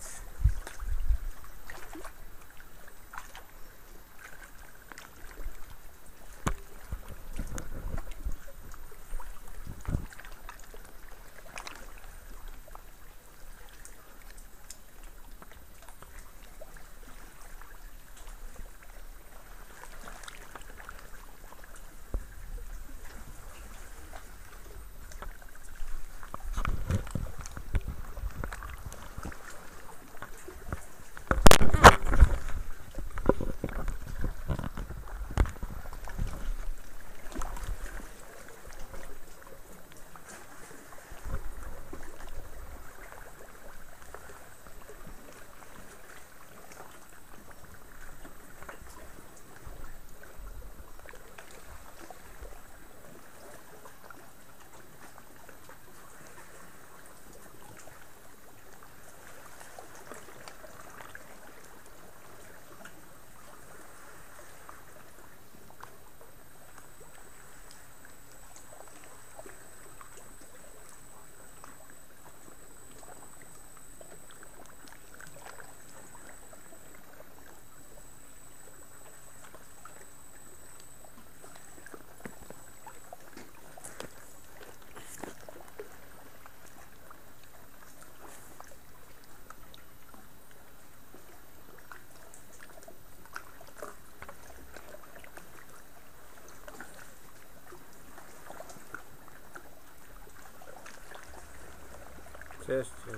testing.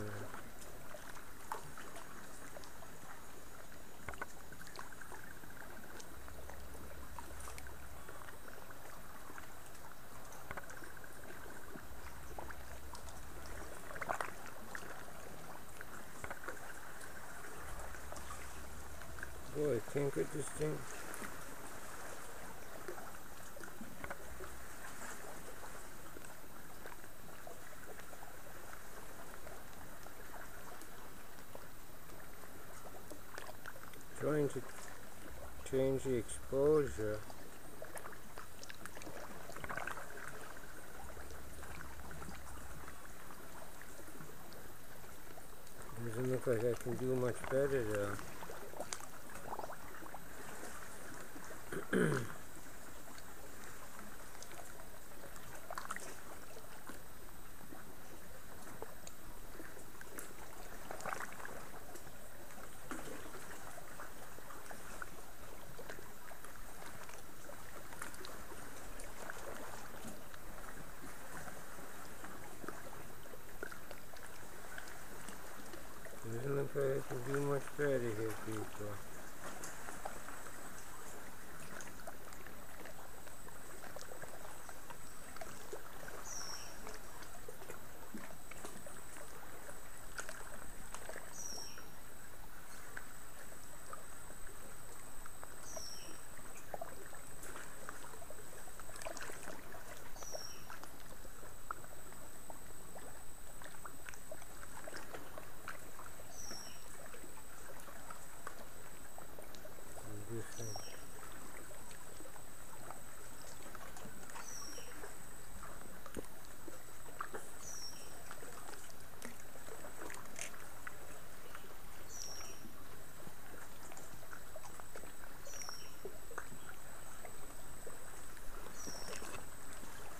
Boy, I can't get this thing. Trying to change the exposure. Doesn't look like I can do much better though. Doesn't look like I can do much better here, people.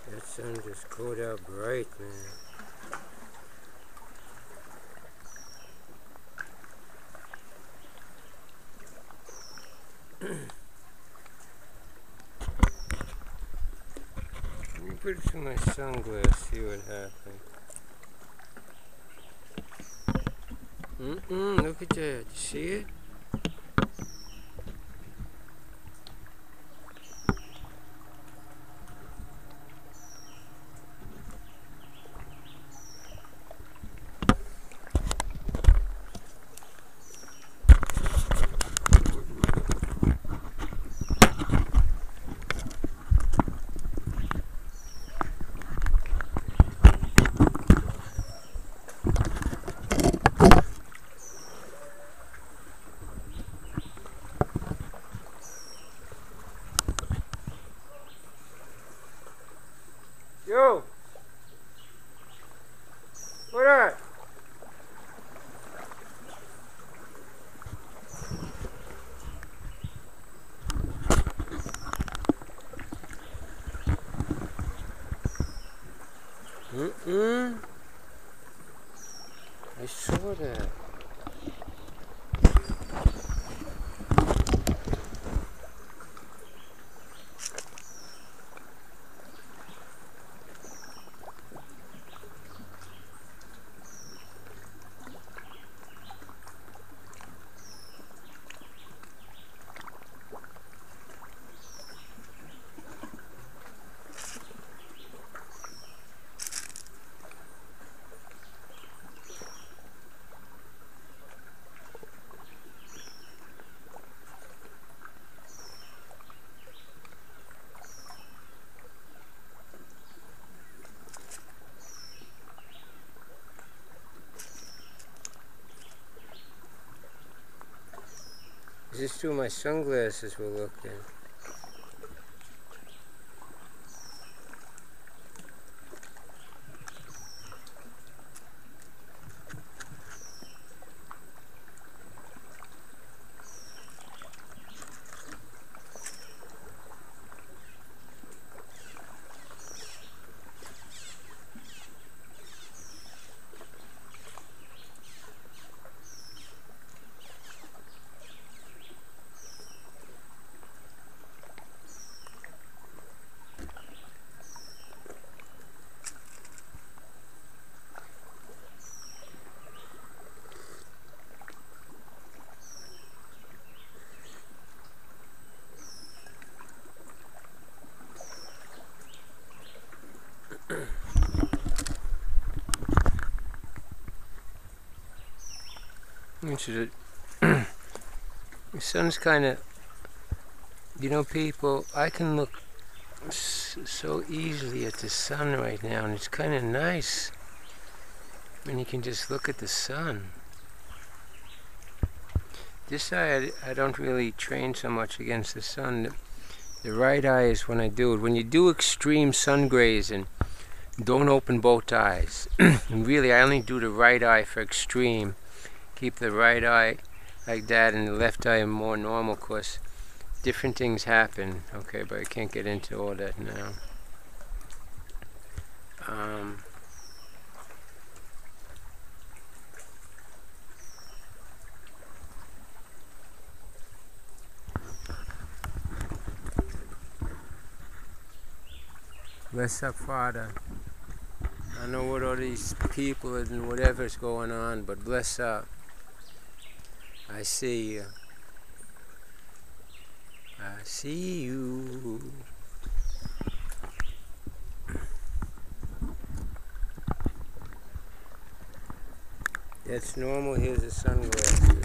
That sun just cold out bright, man. Let me put it through my sunglasses, see what happens. Look at that. You see it? Yo! What up? I saw that. Just through my sunglasses we're looking. to the... The sun's kind of... You know, people, I can look so easily at the sun right now, and it's kind of nice when you can just look at the sun. This eye, I don't really train so much against the sun. The right eye is when I do it. When you do extreme sun grazing, don't open both eyes. And really, I only do the right eye for extreme. Keep the right eye like that and the left eye more normal, because different things happen. Okay, but I can't get into all that now. Bless up, Father. I know what all these people and whatever's going on, but bless up. I see you. I see you. That's normal. Here's the sunglasses.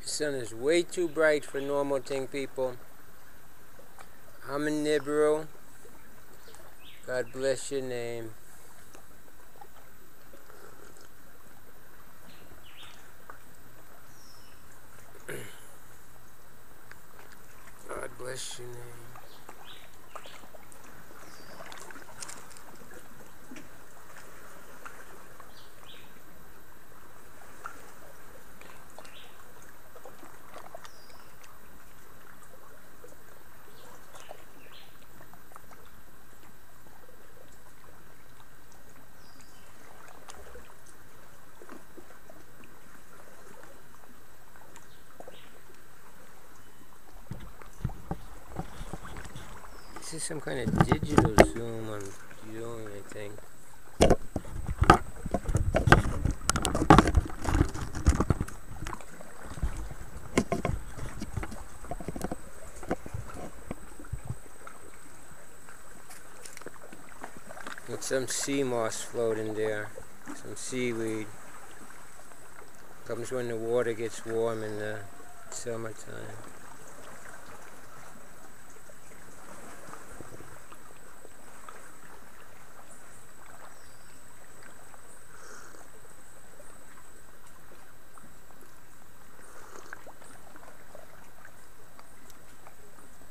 The sun is way too bright for normal thing, people. I'm a nibiru. God bless your name. God bless your name. This is some kind of digital zoom I'm doing, I think. With some sea moss floating there, some seaweed. Comes when the water gets warm in the summertime.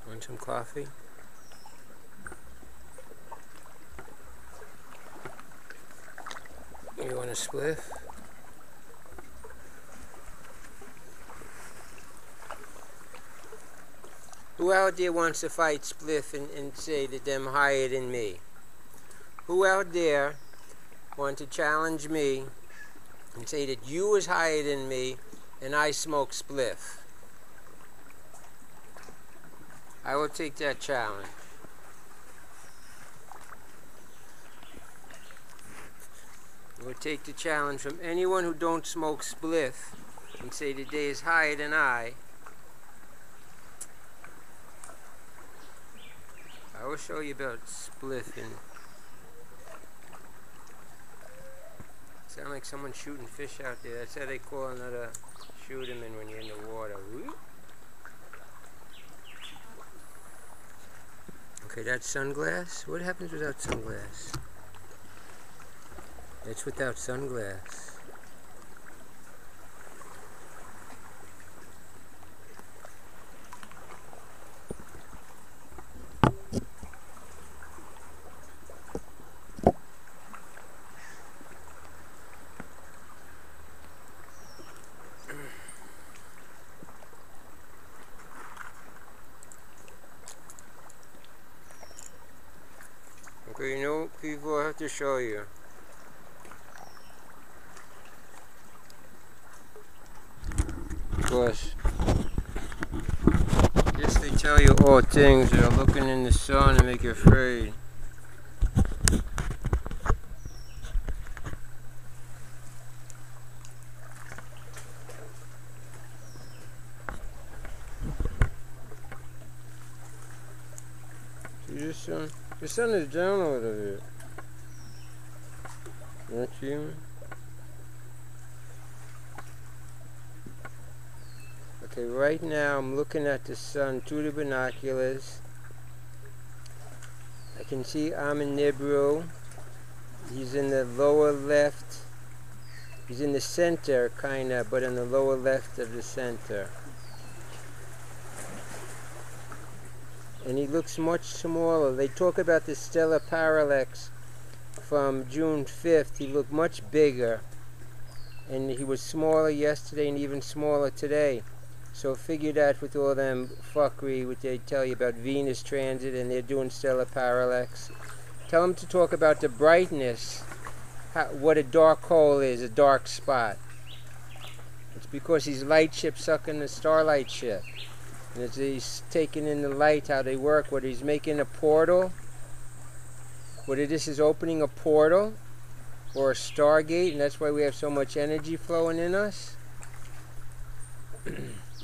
Want some coffee? You want a spliff? Who out there wants to fight spliff and say that them higher than me? Who out there want to challenge me and say that you is higher than me and I smoke spliff? I will take that challenge. I will take the challenge from anyone who don't smoke spliff and say that they is higher than I. I will show you about spliffing. Sound like someone shooting fish out there. That's how they call another shoot him in when you're in the water. Whoop. Okay, that's sunglass. What happens without sunglass? That's without sunglass. Okay, you know, people, I have to show you. Of course, this they tell you all things that are looking in the sun and make you afraid. See this sun? The sun is down a little bit. Don't you? Okay, right now I'm looking at the sun through the binoculars. I can see I'm in nibiru. He's in the lower left. He's in the center, kinda, but in the lower left of the center. And he looks much smaller. They talk about the stellar parallax from June 5th. He looked much bigger. And he was smaller yesterday and even smaller today. So figure that with all them fuckery, what they tell you about Venus transit and they're doing stellar parallax. Tell them to talk about the brightness, what a dark hole is, a dark spot. It's because he's light ship sucking the starlight ship. And as he's taking in the light, how they work, whether he's making a portal, whether this is opening a portal or a stargate, and that's why we have so much energy flowing in us.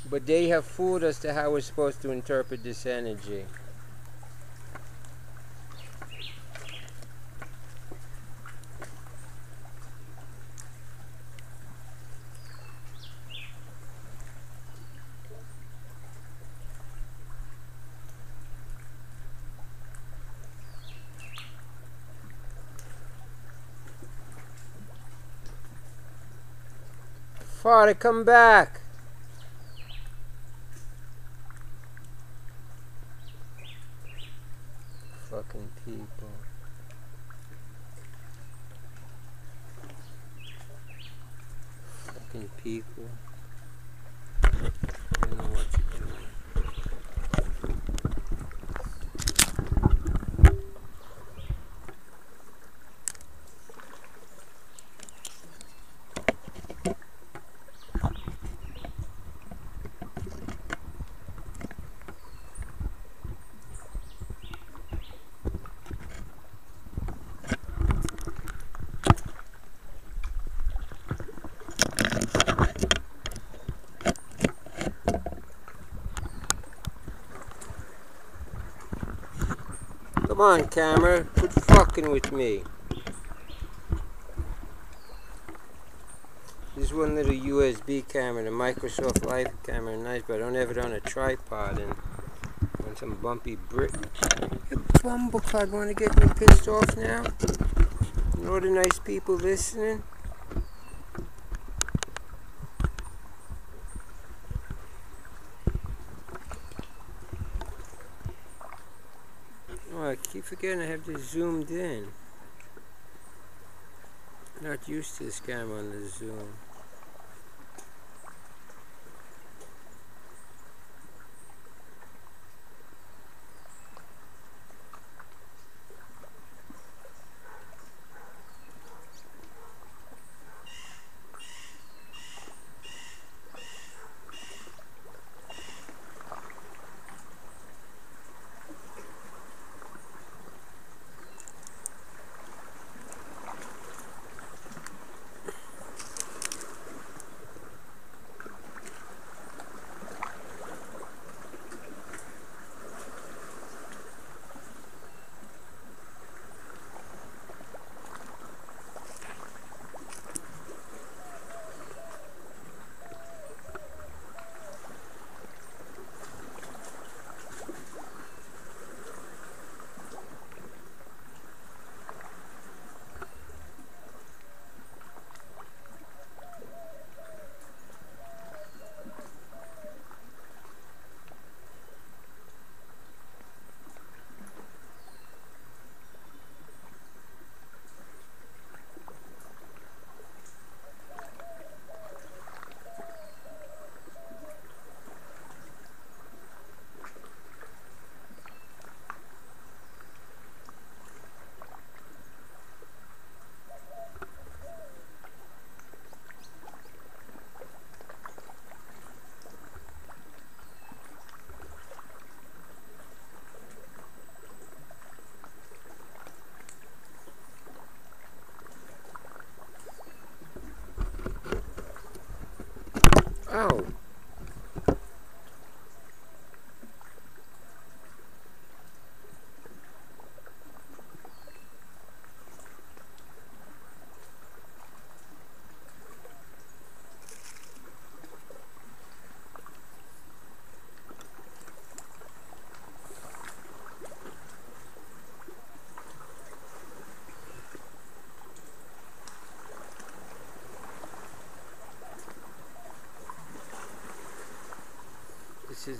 But they have fooled us to how we're supposed to interpret this energy. Father, come back! Fucking people. Fucking people. I don't know what to do. Come on, camera, quit fucking with me. This one little USB camera, the Microsoft Life camera, nice, but I don't have it on a tripod and on some bumpy brick. You bumbleclad want to get me pissed off now? And all the nice people listening? Oh, I keep forgetting I have this zoomed in. Not used to this camera on the zoom.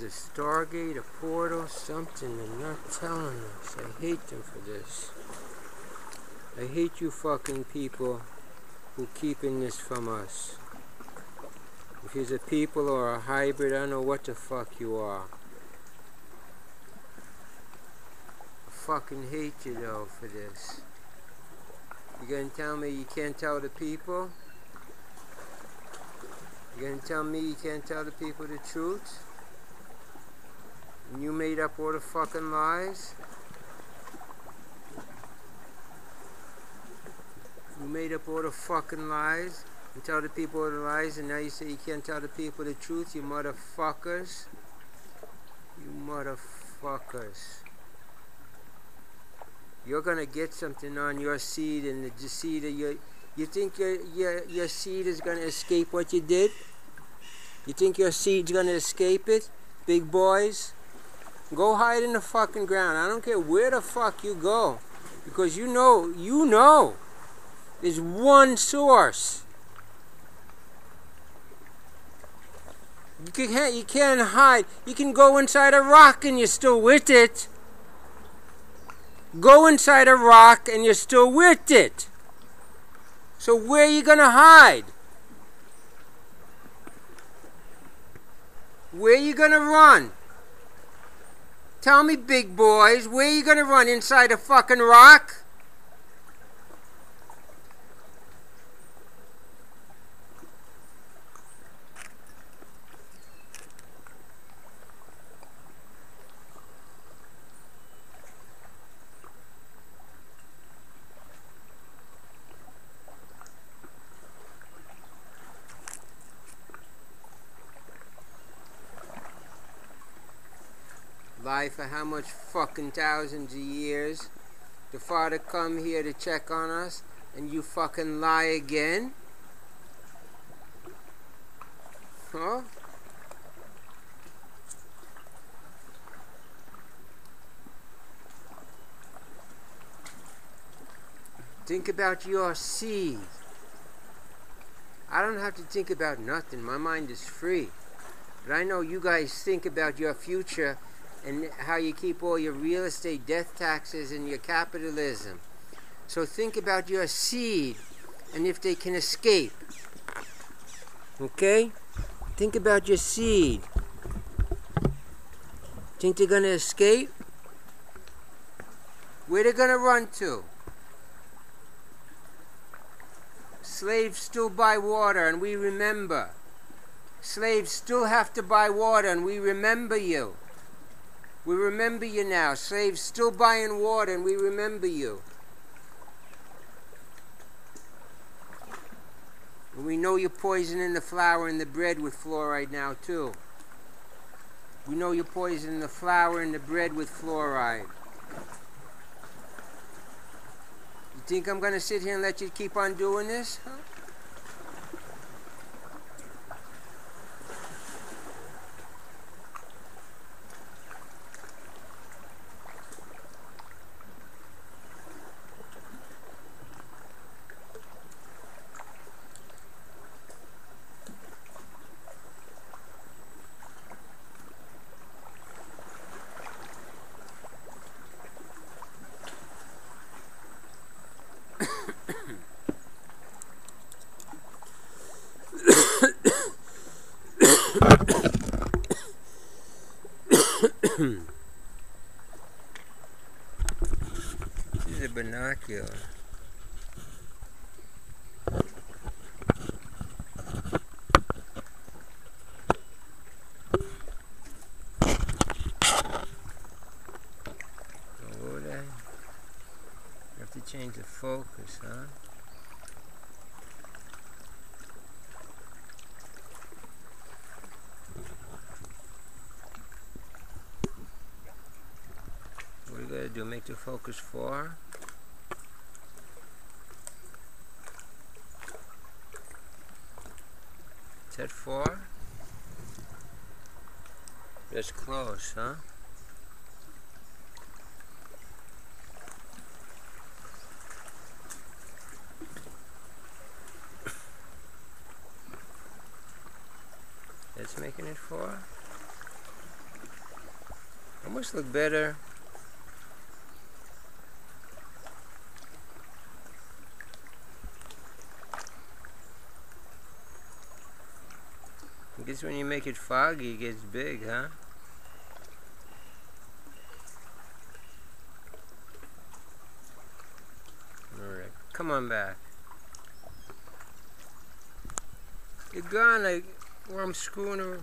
a Stargate, a portal, something they're not telling us. I hate them for this. I hate you fucking people who keeping this from us. If you're a people or a hybrid, I don't know what the fuck you are. I fucking hate you though for this. You gonna tell me you can't tell the people? You gonna tell me you can't tell the people the truth? And you made up all the fucking lies? You made up all the fucking lies and tell the people all the lies, and now you say you can't tell the people the truth, you motherfuckers. You motherfuckers. You're gonna get something on your seed, and the seed of your... You think your seed is gonna escape what you did? You think your seed's gonna escape it? Big boys? Go hide in the fucking ground. I don't care where the fuck you go. Because you know. There's one source. You can't hide. You can go inside a rock and you're still with it. Go inside a rock and you're still with it. So where are you gonna hide? Where are you gonna run? Tell me, big boys, where are you gonna run? Inside a fucking rock? Lie for how much fucking thousands of years? The Father come here to check on us, and you fucking lie again? Huh? Think about your seed. I don't have to think about nothing. My mind is free. But I know you guys think about your future and how you keep all your real estate, death taxes, and your capitalism. So think about your seed and if they can escape. Okay? Think about your seed. Think they're gonna escape? Where they gonna run to? Slaves still buy water and we remember. Slaves still have to buy water and we remember you. We remember you now. Slaves still buying water and we remember you. And we know you're poisoning the flour and the bread with fluoride now too. We know you're poisoning the flour and the bread with fluoride. You think I'm going to sit here and let you keep on doing this? Huh? This is a binocular. Over there. You have to change the focus, huh? What you gotta do? Make the focus 4? Is that 4? That's close, huh? That's making it 4? Almost look better. I guess when you make it foggy, it gets big, huh? Alright, come on back. You're gone, like, where I'm screwing around.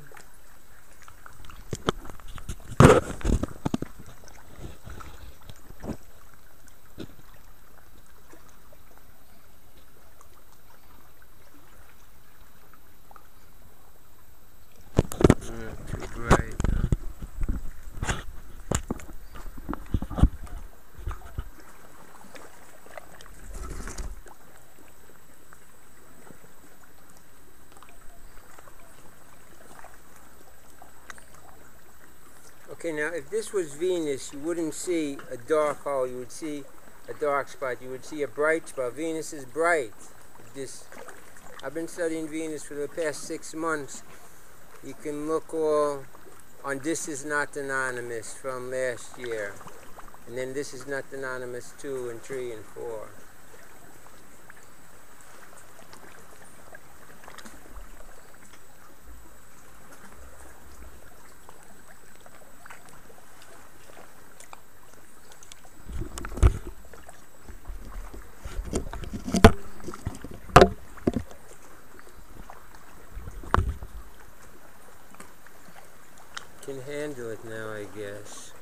Too bright, huh? Okay, now if this was Venus, you wouldn't see a dark hole, you would see a dark spot, you would see a bright spot. Venus is bright. I've been studying Venus for the past 6 months. You can look all on This Is Not Anonymous from last year. And then This Is Not Anonymous 2 and 3 and 4. Can handle it now, I guess.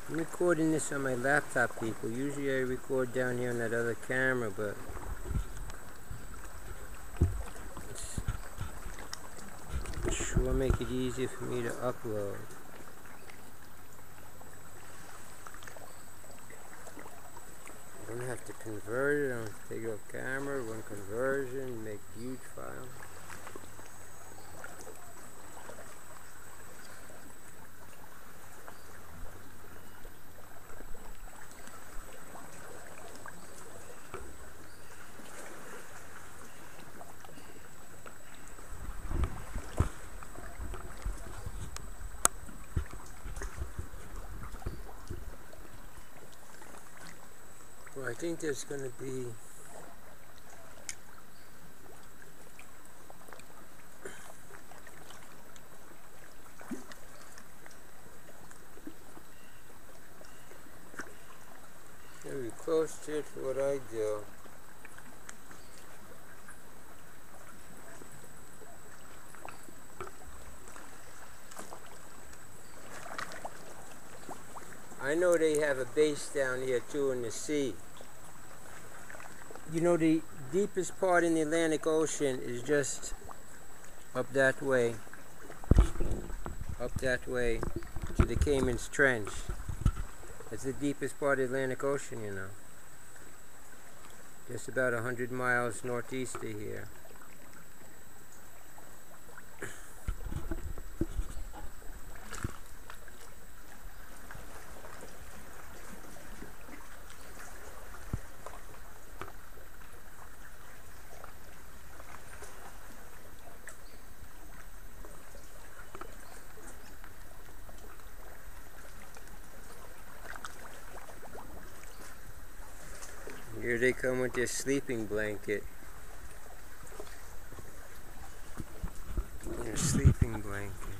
I'm recording this on my laptop, people. Usually I record down here on that other camera, but it's sure make it easier for me to upload. I don't have to convert it, I don't have to take it off camera, run conversion, make huge file. Well, I think there's going to be very close to it for what I do. I know they have a base down here too in the sea. You know, the deepest part in the Atlantic Ocean is just up that way to the Cayman's Trench. That's the deepest part of the Atlantic Ocean, you know. Just about 100 miles northeast of here. Here they come with their sleeping blanket. Their sleeping blanket.